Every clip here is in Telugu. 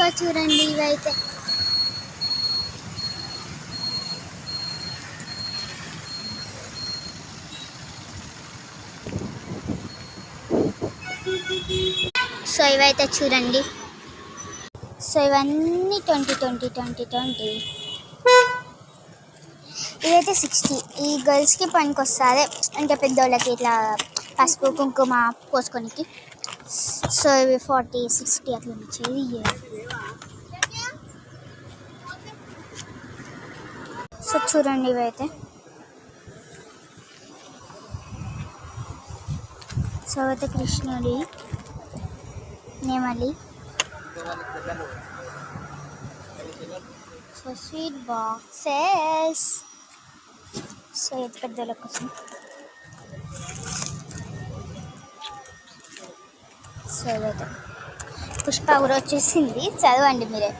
సో చూడండి ఇవైతే సో ఇవైతే చూడండి. సో ఇవన్నీ 20 ఇవైతే 60. ఈ గర్ల్స్కి పనికి వస్తుంది, అంటే పెద్దోళ్ళకి ఇట్లా పసుపు కుంకుమ పోసుకోనికి. సో ఇవి 40, 60 అట్లా వచ్చేది. సో చూడండి ఇవైతే. సో అయితే కృష్ణుడి నెమలి. So sweet boxes. సో ఇది పెద్దల కోసం. సో ఇదైతే పుష్ప కూడా వచ్చేసింది, చదవండి మీరే.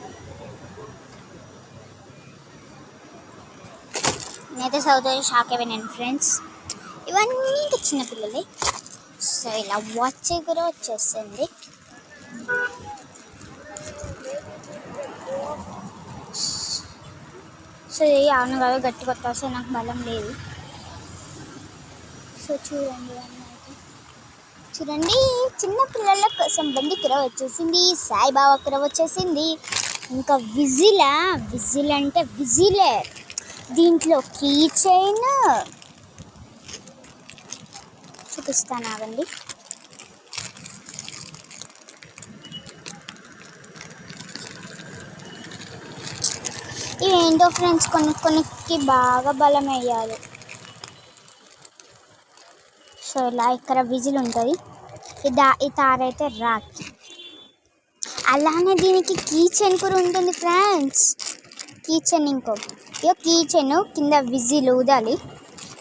నేనైతే చదువుతాను, షాక్ అయిపోయాను ఫ్రెండ్స్. ఇవన్నీ ఇంకా చిన్నపిల్లలే. సో ఇలా వాచ్ కూడా వచ్చేసింది. సో ఇది అవును కదా గట్టి కొత్త, సో నాకు బలం లేదు. సో చూడండి చూడండి చిన్నపిల్లల కోసం బండి కూర వచ్చేసింది, సాయిబాబా కూర వచ్చేసింది. ఇంకా విజిల్ అంటే విజిలే. దీంట్లో కీ చైన్ చూపిస్తాను ఆగండి. ఇవి ఏంటో ఫ్రెండ్స్, కొన్నికి బాగా బలం వేయాలి. సో ఇలా ఇక్కడ విజిల్ ఉంటుంది, ఈ తారైతే రాకి. అలానే దీనికి కీ చైన్ కూడా ఉంటుంది ఫ్రెండ్స్. కీ చైన్ ఇక కీ చైన్ కింద విజిల్ ఊదాలి.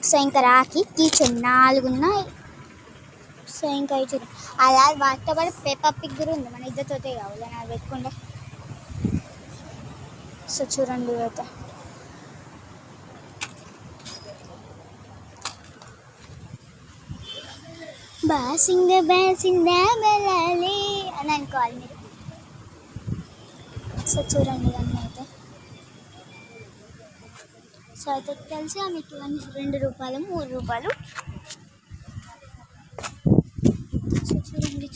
సో ఇంకా రాకి కీ చైన్ 4 ఉన్నాయి. సో ఇంకా చూడండి అలా వాటితో పాటు పేపర్ పిక్ కూడా ఉంది, మన ఇద్దరితోటే కావాలి నాకు పెట్టుకుంటే. సో చూడండి అయితే బాసింగ బెలాలి అని అనుకోవాలి మీరు. సో చూడండి ఇవన్నీ అయితే. సో అయితే తెలిసి మీకు ఇవన్నీ 2 రూపాయలు 3 రూపాయలు. సో చూడండి